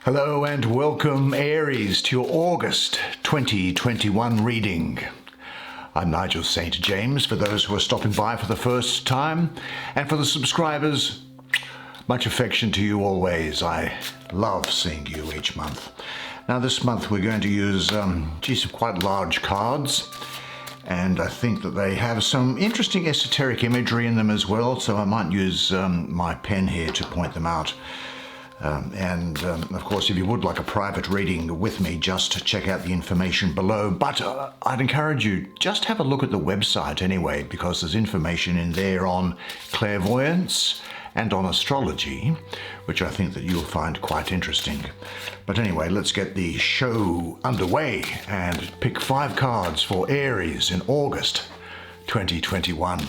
Hello and welcome, Aries, to your August 2021 reading. I'm Nigel Saint James, for those who are stopping by for the first time, and for the subscribers, much affection to you always. I love seeing you each month. Now this month we're going to use some quite large cards, and I think that they have some interesting esoteric imagery in them as well, so I might use my pen here to point them out. Of course, if you would like a private reading with me, just check out the information below. But I'd encourage you, just have a look at the website anyway, because there's information in there on clairvoyance and on astrology, which I think that you'll find quite interesting. But anyway, let's get the show underway and pick 5 cards for Aries in August 2021.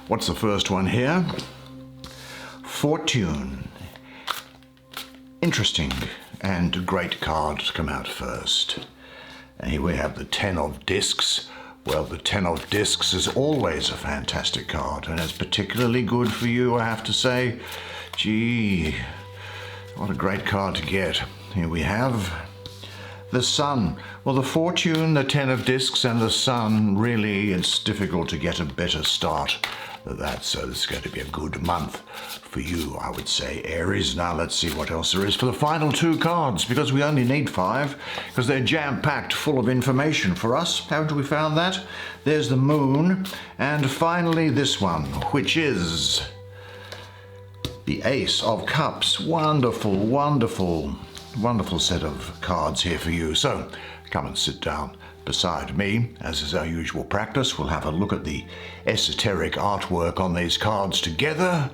What's the first one here? Fortune. Interesting and great card to come out first. And here we have the 10 of Discs. Well, the 10 of Discs is always a fantastic card, and it's particularly good for you, I have to say. Gee, what a great card to get. Here we have the Sun. Well, the Fortune, the 10 of Discs, and the Sun, really, it's difficult to get a better start than that. So this is going to be a good month for you, I would say, Aries. Now let's see what else there is for the final 2 cards, because we only need 5, because they're jam-packed full of information for us. Haven't we found that? There's the Moon, and finally this one, which is the Ace of Cups. Wonderful, wonderful, wonderful set of cards here for you. So come and sit down beside me, as is our usual practice. We'll have a look at the esoteric artwork on these cards together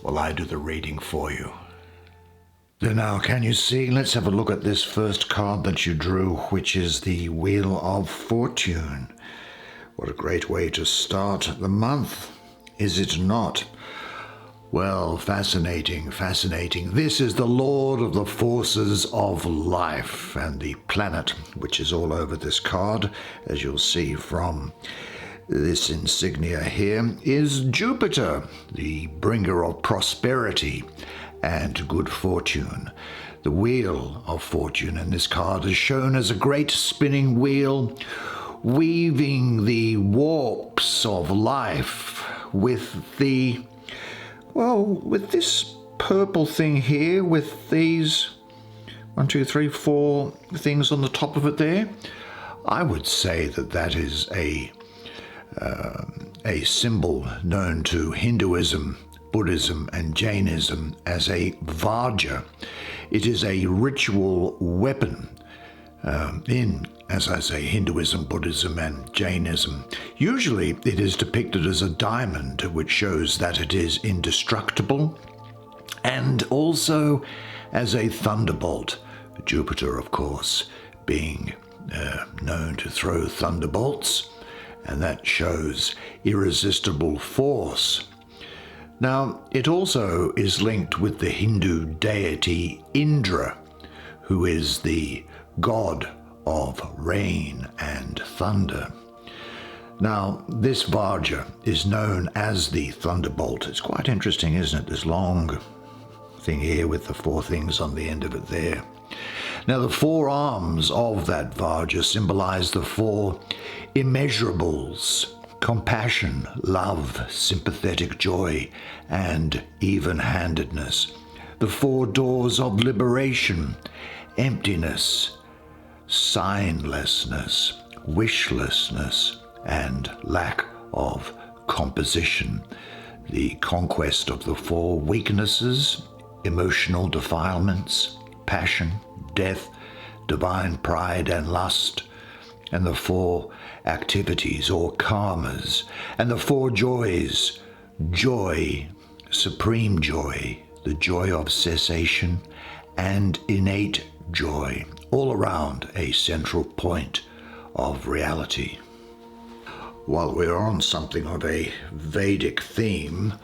while I do the reading for you. So now, can you see? Let's have a look at this first card that you drew, which is the Wheel of Fortune. What a great way to start the month, is it not? Well, fascinating, fascinating. This is the Lord of the forces of life, and the planet, which is all over this card, as you'll see from this insignia here, is Jupiter, the bringer of prosperity and good fortune. The Wheel of Fortune in this card is shown as a great spinning wheel, weaving the warps of life with the, well, with this purple thing here, with these 1, 2, 3, 4 things on the top of it there. I would say that that is a symbol known to Hinduism, Buddhism, and Jainism as a Vajra. It is a ritual weapon in, as I say, Hinduism, Buddhism, and Jainism. Usually it is depicted as a diamond, which shows that it is indestructible, and also as a thunderbolt. Jupiter, of course, being known to throw thunderbolts, and that shows irresistible force. Now, it also is linked with the Hindu deity Indra, who is the god of rain and thunder. Now, this Vajra is known as the Thunderbolt. It's quite interesting, isn't it? This long thing here with the 4 things on the end of it there. Now, the 4 arms of that Vajra symbolize the 4 immeasurables: compassion, love, sympathetic joy, and even-handedness. The 4 doors of liberation: emptiness, signlessness, wishlessness, and lack of composition. The conquest of the 4 weaknesses: emotional defilements, passion, death, divine pride, and lust. And the 4 activities or karmas, and the 4 joys: joy, supreme joy, the joy of cessation, and innate joy, all around a central point of reality. While we're on something of a Vedic theme,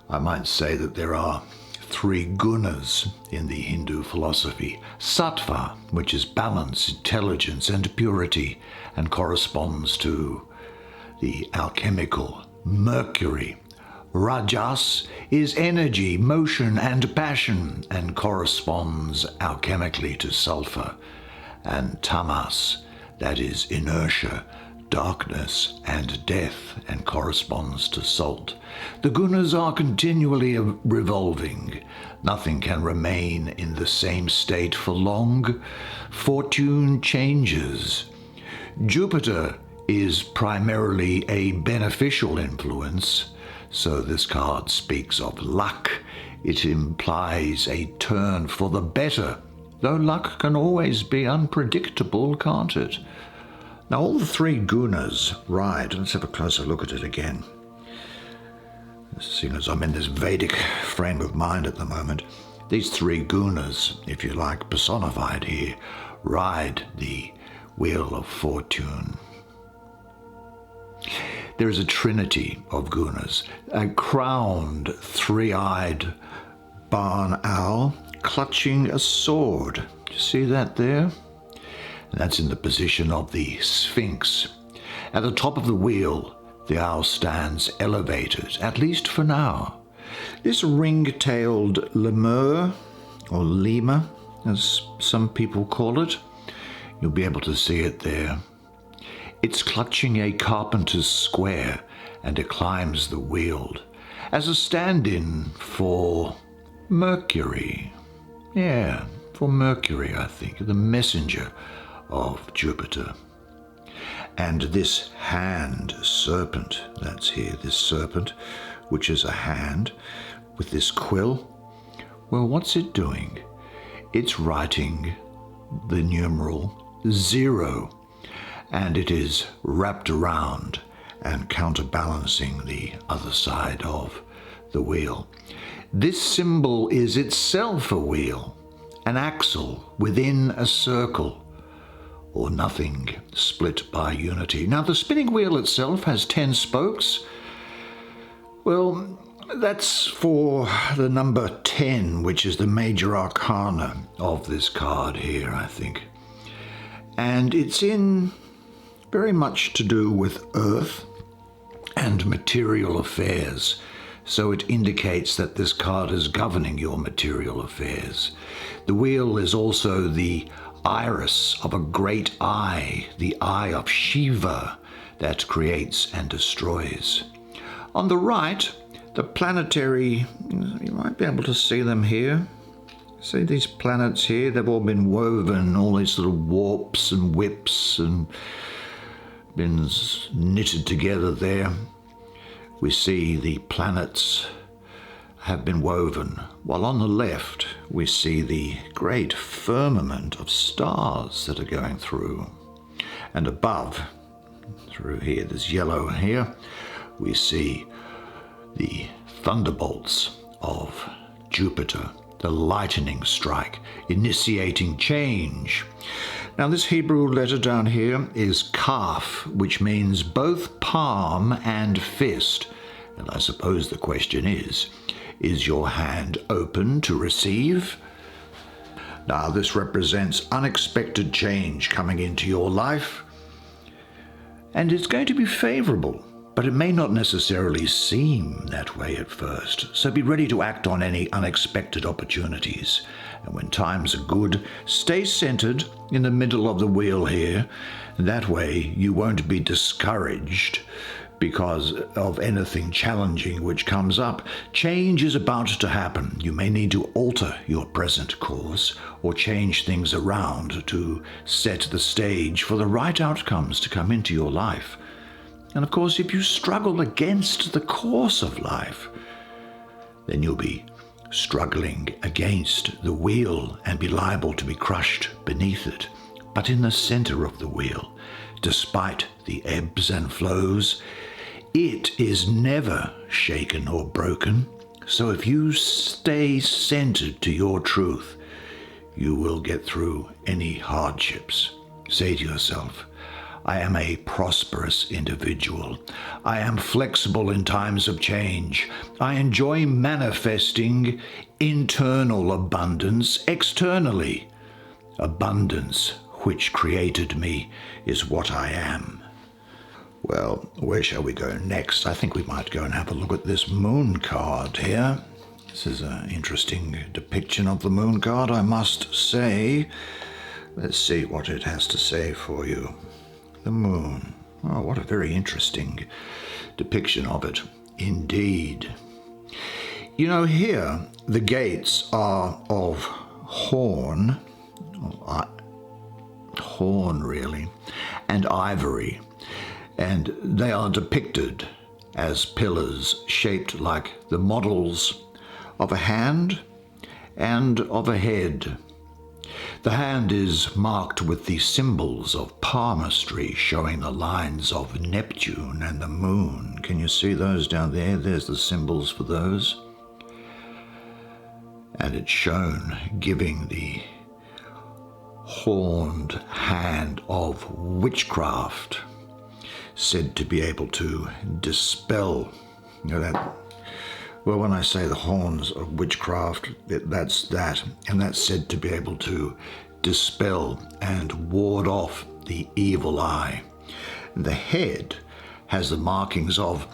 I might say that there are 3 gunas in the Hindu philosophy. Sattva, which is balance, intelligence, and purity, and corresponds to the alchemical Mercury, Rajas is energy, motion and passion, and corresponds alchemically to sulfur. And tamas, that is inertia, darkness and death, and corresponds to salt. The gunas are continually revolving. Nothing can remain in the same state for long. Fortune changes. Jupiter is primarily a beneficial influence, so this card speaks of luck. It implies a turn for the better, though luck can always be unpredictable, can't it? Now all the three gunas ride. Let's have a closer look at it again. Seeing as I'm in this Vedic frame of mind at the moment, these three gunas, if you like, personified here, ride the wheel of fortune. There is a trinity of gunas, a crowned, three-eyed barn owl clutching a sword. Do you see that there? And that's in the position of the Sphinx. At the top of the wheel, the owl stands elevated, at least for now. This ring-tailed lemur, or lemur, as some people call it, you'll be able to see it there. It's clutching a carpenter's square, and it climbs the wheel as a stand-in for Mercury. Yeah, for Mercury, I think, the messenger of Jupiter. And this hand serpent, that's here, this serpent, which is a hand with this quill, well, what's it doing? It's writing the numeral 0, and it is wrapped around and counterbalancing the other side of the wheel. This symbol is itself a wheel, an axle within a circle, or nothing split by unity. Now, the spinning wheel itself has 10 spokes. Well, that's for the number 10, which is the major arcana of this card here, I think. And it's in very much to do with earth and material affairs. So it indicates that this card is governing your material affairs. The wheel is also the iris of a great eye, the eye of Shiva, that creates and destroys. On the right, the planetary, you might be able to see them here. See these planets here? They've all been woven, all these little warps and whips, and been knitted together there. We see the planets have been woven, while on the left we see the great firmament of stars that are going through. And above, through here, there's yellow here, we see the thunderbolts of Jupiter, the lightning strike, initiating change. Now this Hebrew letter down here is Kaf, which means both palm and fist. And I suppose the question is your hand open to receive? Now this represents unexpected change coming into your life, and it's going to be favorable, but it may not necessarily seem that way at first. So be ready to act on any unexpected opportunities. And when times are good, stay centered in the middle of the wheel here. That way you won't be discouraged because of anything challenging which comes up. Change is about to happen. You may need to alter your present course or change things around to set the stage for the right outcomes to come into your life. And of course, if you struggle against the course of life, then you'll be struggling against the wheel and be liable to be crushed beneath it. But in the center of the wheel, despite the ebbs and flows, it is never shaken or broken. So if you stay centered to your truth, you will get through any hardships. Say to yourself, I am a prosperous individual. I am flexible in times of change. I enjoy manifesting internal abundance externally. Abundance which created me is what I am. Well, where shall we go next? I think we might go and have a look at this moon card here. This is an interesting depiction of the moon card, I must say. Let's see what it has to say for you. The moon. Oh, what a very interesting depiction of it. Indeed. You know, here the gates are of horn really, and ivory, and they are depicted as pillars shaped like the models of a hand and of a head. The hand is marked with the symbols of palmistry showing the lines of Neptune and the moon. Can you see those down there? There's the symbols for those. And it's shown giving the horned hand of witchcraft, said to be able to dispel, well, when I say the horns of witchcraft, that's that, and that's said to be able to dispel and ward off the evil eye. The head has the markings of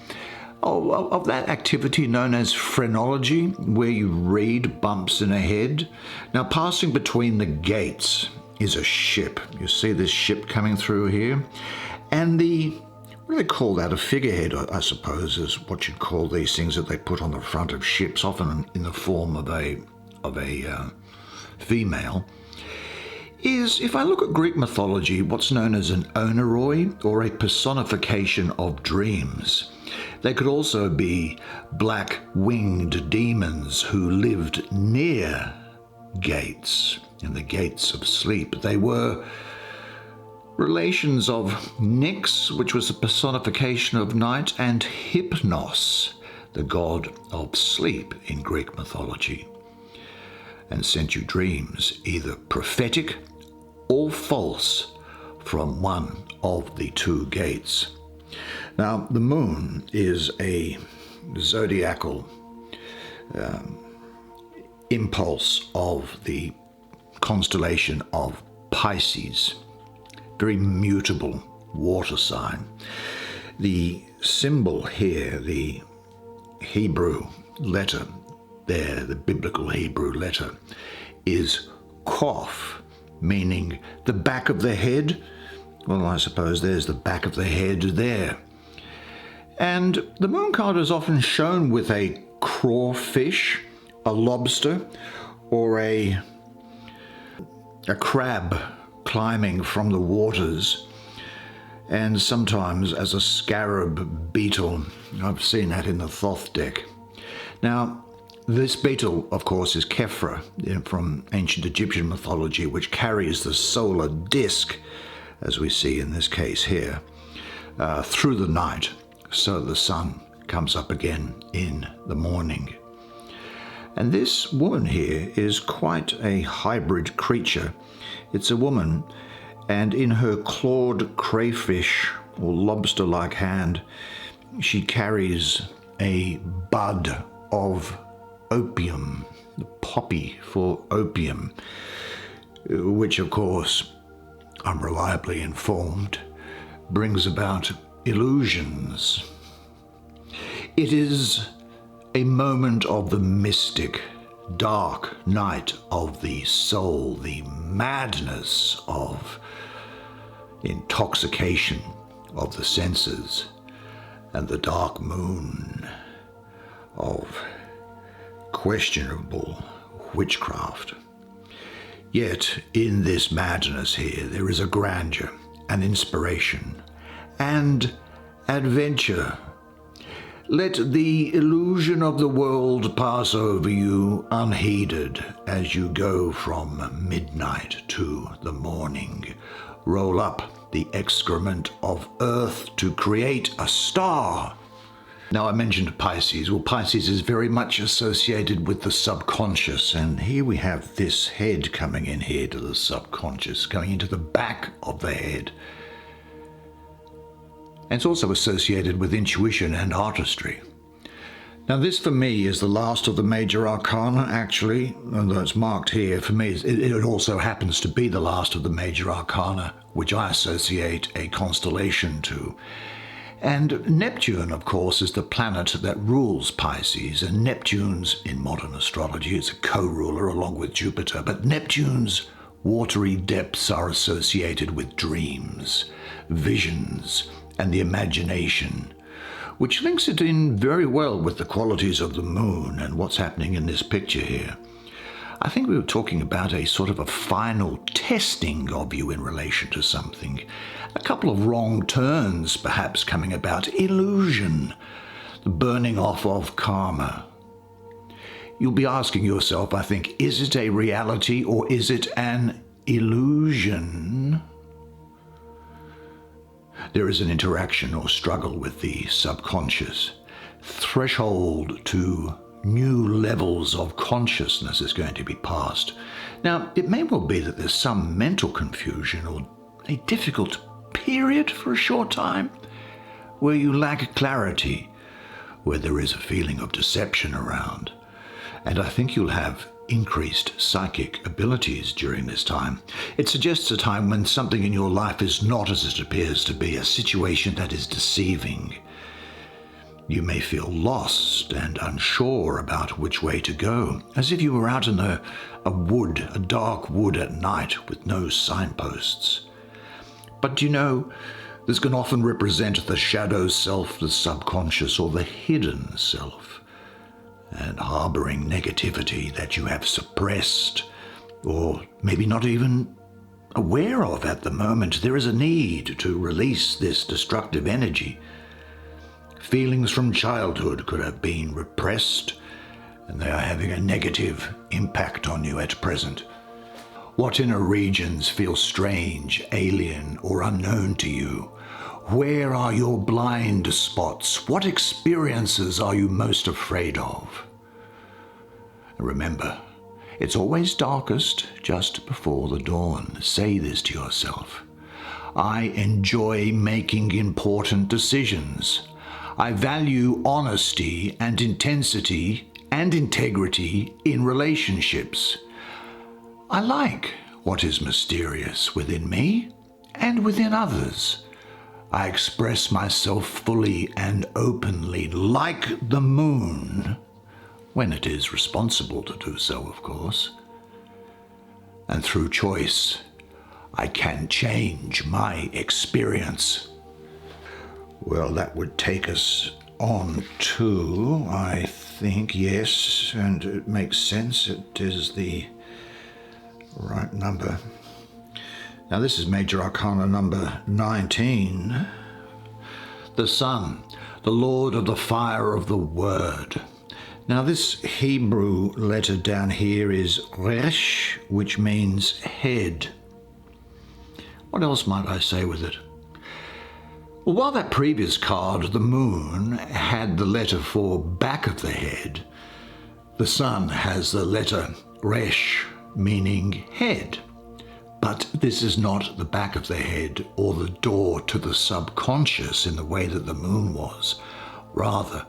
that activity known as phrenology, where you read bumps in a head. Now, passing between the gates is a ship. You see this ship coming through here, and what do they call that? A figurehead, I suppose, is what you'd call these things that they put on the front of ships, often in the form of a female. Is, if I look at Greek mythology, what's known as an oneiroi, or a personification of dreams. They could also be black-winged demons who lived near gates, in the gates of sleep. They were relations of Nyx, which was a personification of night, and Hypnos, the god of sleep in Greek mythology, and sent you dreams, either prophetic or false, from one of the two gates. Now, the moon is a zodiacal impulse of the constellation of Pisces, very mutable water sign. The symbol here, the Hebrew letter there, the biblical Hebrew letter, is Kof, meaning the back of the head. Well, I suppose there's the back of the head there. And the moon card is often shown with a crawfish, a lobster, or a crab climbing from the waters, and sometimes as a scarab beetle. I've seen that in the Thoth deck. Now, this beetle, of course, is Kefra from ancient Egyptian mythology, which carries the solar disk, as we see in this case here, through the night, so the sun comes up again in the morning. And this woman here is quite a hybrid creature. It's a woman, and in her clawed crayfish or lobster-like hand, she carries a bud of opium, the poppy for opium, which, of course, I'm reliably informed, brings about illusions. It is a moment of the mystic, dark night of the soul, the madness of intoxication of the senses, and the dark moon of questionable witchcraft. Yet in this madness here there is a grandeur, an inspiration, and adventure. Let the illusion of the world pass over you unheeded as you go from midnight to the morning. Roll up the excrement of earth to create a star. Now, I mentioned Pisces. Well, Pisces is very much associated with the subconscious, and here we have this head coming in here to the subconscious, going into the back of the head. And it's also associated with intuition and artistry. Now, this for me is the last of the major arcana, actually, although it's marked here. For me, it also happens to be the last of the major arcana, which I associate a constellation to. And Neptune, of course, is the planet that rules Pisces, and Neptune's, in modern astrology, is a co-ruler along with Jupiter, but Neptune's watery depths are associated with dreams, visions, and the imagination, which links it in very well with the qualities of the moon and what's happening in this picture here. I think we were talking about a sort of a final testing of you in relation to something. A couple of wrong turns perhaps coming about, illusion, the burning off of karma. You'll be asking yourself, I think, is it a reality or is it an illusion? There is an interaction or struggle with the subconscious. Threshold to new levels of consciousness is going to be passed. Now, it may well be that there's some mental confusion or a difficult period for a short time where you lack clarity, where there is a feeling of deception around. And I think you'll have increased psychic abilities during this time. It suggests a time when something in your life is not as it appears to be, a situation that is deceiving. You may feel lost and unsure about which way to go, as if you were out in a dark wood at night with no signposts. But you know, this can often represent the shadow self, the subconscious, or the hidden self, and harboring negativity that you have suppressed, or maybe not even aware of at the moment. There is a need to release this destructive energy. Feelings from childhood could have been repressed, and they are having a negative impact on you at present. What inner regions feel strange, alien, or unknown to you? Where are your blind spots? What experiences are you most afraid of? Remember, it's always darkest just before the dawn. Say this to yourself. I enjoy making important decisions. I value honesty and intensity and integrity in relationships. I like what is mysterious within me and within others. I express myself fully and openly, like the moon, when it is responsible to do so, of course. And through choice, I can change my experience. Well, that would take us on to, I think, yes, and it makes sense. It is the right number. Now, this is Major Arcana number 19. The Sun, the Lord of the Fire of the Word. Now, this Hebrew letter down here is Resh, which means head. What else might I say with it? Well, while that previous card, the moon, had the letter for back of the head, the sun has the letter Resh, meaning head. But this is not the back of the head or the door to the subconscious in the way that the moon was. Rather,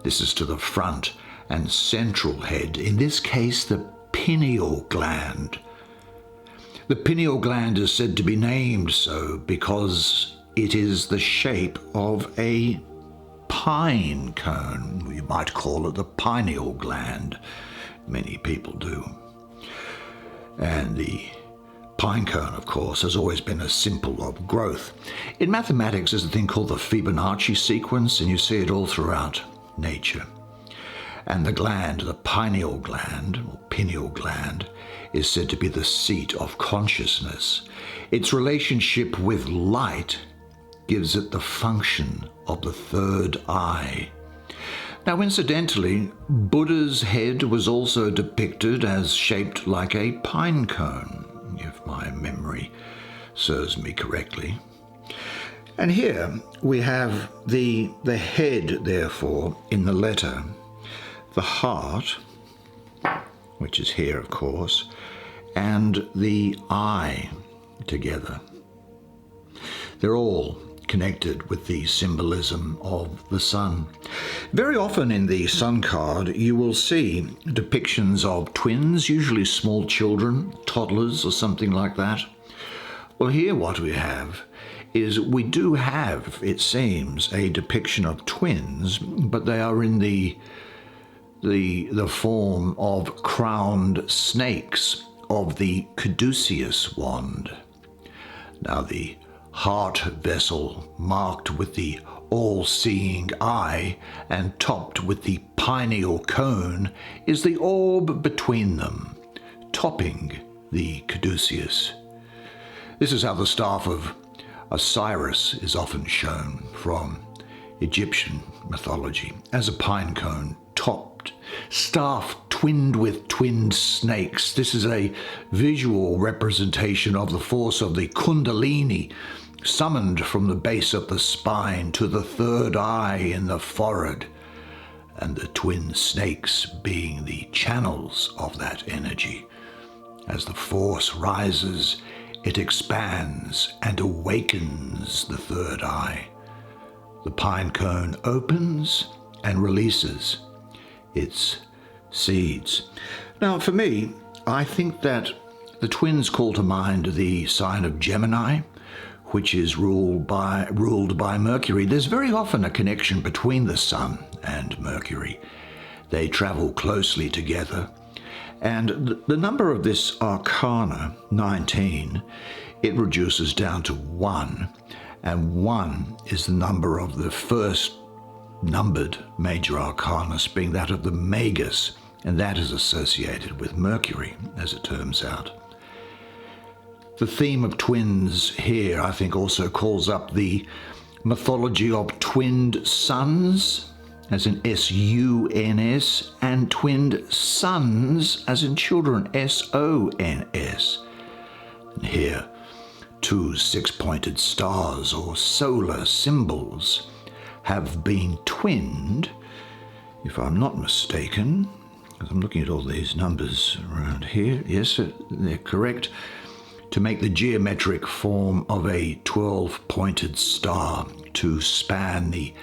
this is to the front and central head, in this case the pineal gland. The pineal gland is said to be named so because it is the shape of a pine cone. You might call it the pineal gland. Many people do. And the pine cone, of course, has always been a symbol of growth. In mathematics, there's a thing called the Fibonacci sequence, and you see it all throughout nature. And the gland, the pineal gland, or pineal gland, is said to be the seat of consciousness. Its relationship with light gives it the function of the third eye. Now, incidentally, Buddha's head was also depicted as shaped like a pine cone, if my memory serves me correctly. And here we have the head, therefore, in the letter, the heart, which is here, of course, and the eye together. They're all connected with the symbolism of the sun. Very often in the sun card, you will see depictions of twins, usually small children, toddlers or something like that. Well, here what we have is we do have, it seems, a depiction of twins, but they are in the form of crowned snakes of the caduceus wand. Now the heart vessel marked with the all-seeing eye and topped with the pineal cone is the orb between them, topping the caduceus. This is how the staff of Osiris is often shown from Egyptian mythology, as a pine cone topped, staff twinned with twinned snakes. This is a visual representation of the force of the Kundalini, summoned from the base of the spine to the third eye in the forehead, and the twin snakes being the channels of that energy. As the force rises, it expands and awakens the third eye. The pine cone opens and releases its seeds. Now, for me, I think that the twins call to mind the sign of Gemini, which is ruled by Mercury. There's very often a connection between the Sun and Mercury. They travel closely together. And the number of this arcana, 19, it reduces down to 1. And 1 is the number of the first numbered major arcanus, being that of the Magus, and that is associated with Mercury, as it turns out. The theme of twins here, I think, also calls up the mythology of twinned suns, as in S-U-N-S, and twinned sons, as in children, S-O-N-S. And here, 2 six-pointed stars, or solar symbols, have been twinned, if I'm not mistaken, because I'm looking at all these numbers around here. Yes, they're correct, to make the geometric form of a 12-pointed star to span the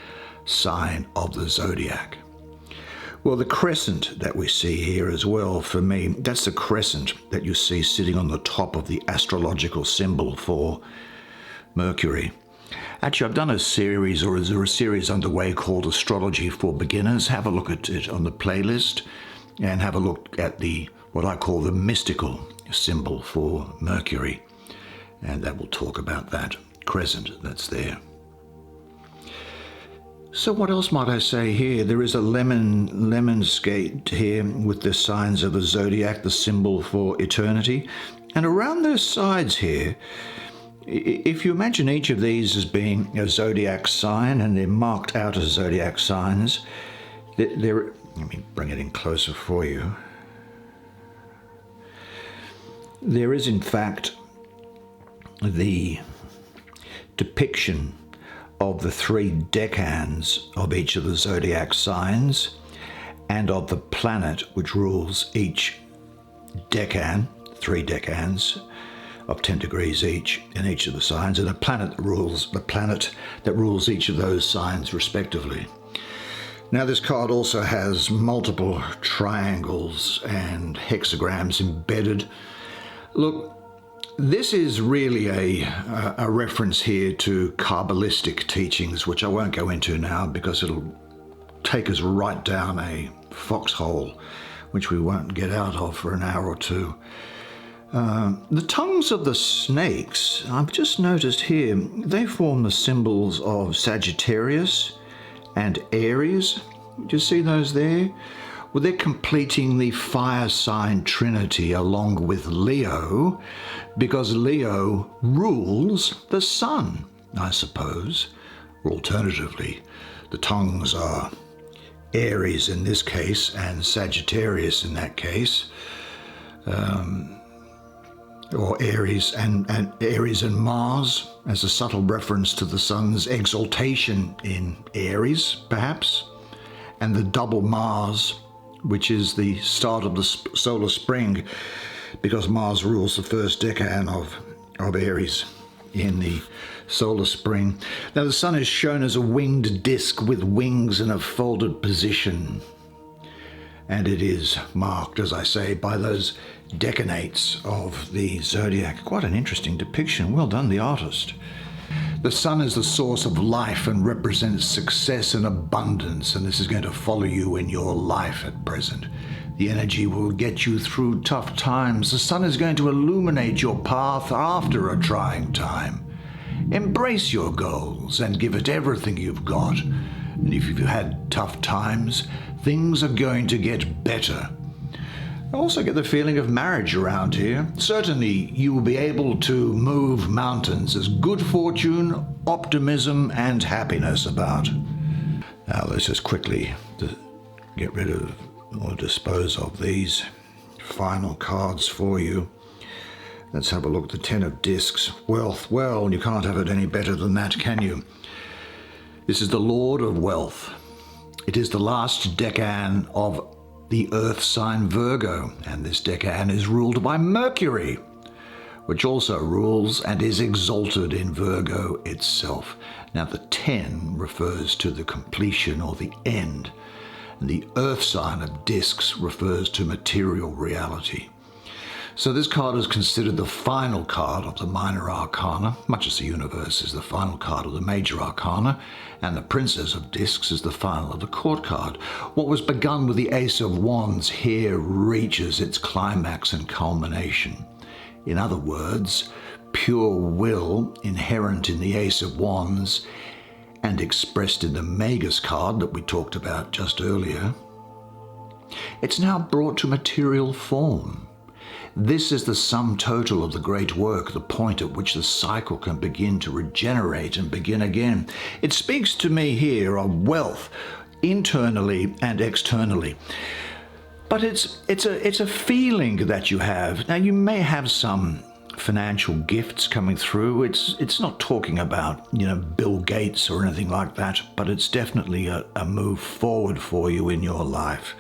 sign of the zodiac. Well, the crescent that we see here as well, for me, that's the crescent that you see sitting on the top of the astrological symbol for Mercury. Actually, I've done a series, or is there a series underway called Astrology for Beginners? Have a look at it on the playlist and have a look at what I call the mystical symbol for Mercury. And that will talk about that crescent that's there. So what else might I say here? There is a lemon skate here with the signs of the zodiac, the symbol for eternity. And around those sides here, if you imagine each of these as being a zodiac sign, and they're marked out as zodiac signs, let me bring it in closer for you. There is, in fact, the depiction of the 3 decans of each of the zodiac signs, and of the planet which rules each decan, 3 decans of 10 degrees each in each of the signs, and the planet that rules each of those signs respectively. Now, this card also has multiple triangles and hexagrams embedded. Look, this is really a reference here to Kabbalistic teachings, which I won't go into now because it'll take us right down a foxhole, which we won't get out of for an hour or two. The tongues of the snakes, I've just noticed here, they form the symbols of Sagittarius and Aries. Do you see those there? Well, they're completing the fire sign trinity along with Leo, because Leo rules the sun, I suppose. Or alternatively, the tongues are Aries in this case and Sagittarius in that case. Or Aries and Mars, as a subtle reference to the sun's exaltation in Aries, perhaps, and the double Mars, which is the start of the solar spring, because Mars rules the first decan of Aries in the solar spring. Now, the sun is shown as a winged disk with wings in a folded position, and it is marked, as I say, by those decanates of the zodiac. Quite an interesting depiction. Well done, the artist. The sun is the source of life and represents success and abundance, and this is going to follow you in your life at present. The energy will get you through tough times. The sun is going to illuminate your path after a trying time. Embrace your goals and give it everything you've got. And if you've had tough times, things are going to get better. I also get the feeling of marriage around here. Certainly you will be able to move mountains. There's good fortune, optimism, and happiness about. Now let's just quickly get rid of or dispose of these final cards for you. Let's have a look at the Ten of Discs. Wealth. Well, you can't have it any better than that, can you? This is the Lord of Wealth. It is the last decan of the Earth sign Virgo, and this decan is ruled by Mercury, which also rules and is exalted in Virgo itself. Now the 10 refers to the completion or the end, and the Earth sign of Discs refers to material reality. So this card is considered the final card of the minor arcana, much as the universe is the final card of the major arcana, and the Princess of Discs is the final of the court card. What was begun with the Ace of Wands here reaches its climax and culmination. In other words, pure will inherent in the Ace of Wands and expressed in the Magus card that we talked about just earlier, it's now brought to material form. This is the sum total of the great work, the point at which the cycle can begin to regenerate and begin again. It speaks to me here of wealth, internally and externally. But it's a feeling that you have. Now you may have some financial gifts coming through. It's not talking about, Bill Gates or anything like that, but it's definitely a move forward for you in your life.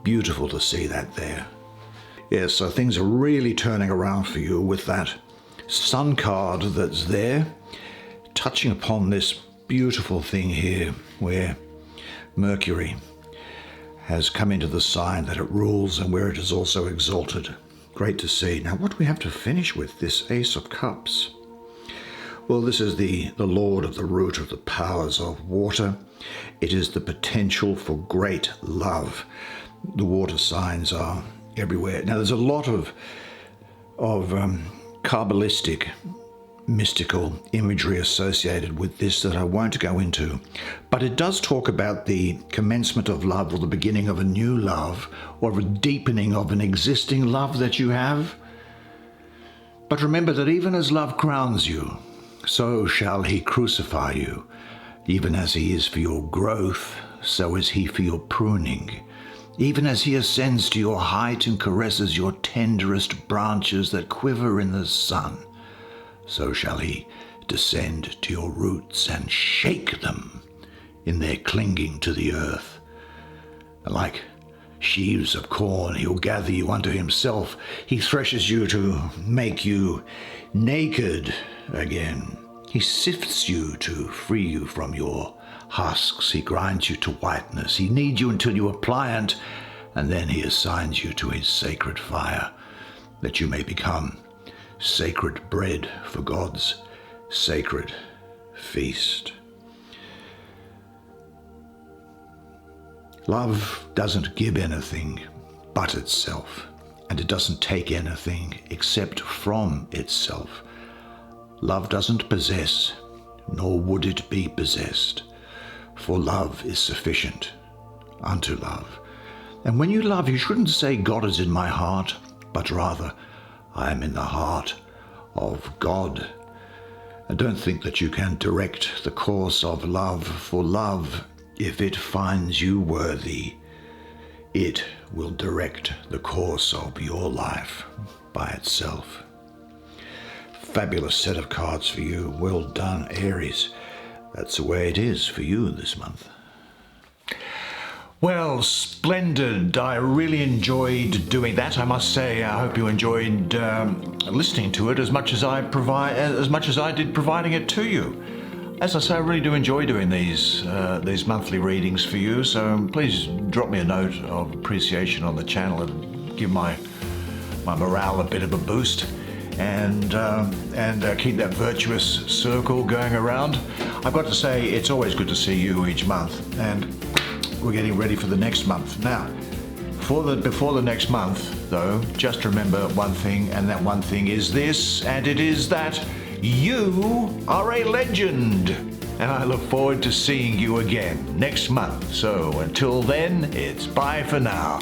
Beautiful to see that there. Yes, so things are really turning around for you with that Sun card that's there, touching upon this beautiful thing here where Mercury has come into the sign that it rules and where it is also exalted. Great to see. Now what do we have to finish with? This Ace of Cups. Well, this is the Lord of the root of the powers of water. It is the potential for great love. The water signs are everywhere. Now there's a lot of Kabbalistic mystical imagery associated with this that I won't go into, but it does talk about the commencement of love or the beginning of a new love or a deepening of an existing love that you have. But remember that even as love crowns you, so shall he crucify you. Even as he is for your growth, so is he for your pruning. Even as he ascends to your height and caresses your tenderest branches that quiver in the sun, so shall he descend to your roots and shake them in their clinging to the earth. Like sheaves of corn, he'll gather you unto himself. He threshes you to make you naked again. He sifts you to free you from your husks. He grinds you to whiteness. He kneads you until you are pliant, and then he assigns you to his sacred fire, that you may become sacred bread for God's sacred feast. Love doesn't give anything but itself, and it doesn't take anything except from itself. Love doesn't possess, nor would it be possessed, for love is sufficient unto love. And when you love, you shouldn't say, God is in my heart, but rather, I am in the heart of God. And don't think that you can direct the course of love, for love, if it finds you worthy, it will direct the course of your life by itself. Fabulous set of cards for you. Well done, Aries. That's the way it is for you this month. Well, splendid. I really enjoyed doing that, I must say. I hope you enjoyed listening to it as much as I did providing it to you. As I say, I really do enjoy doing these monthly readings for you, so please drop me a note of appreciation on the channel and give my morale a bit of a boost. and keep that virtuous circle going around. I've got to say, it's always good to see you each month, and we're getting ready for the next month. Now, before the next month, though, just remember one thing, and that one thing is this, and it is that you are a legend. And I look forward to seeing you again next month. So until then, it's bye for now.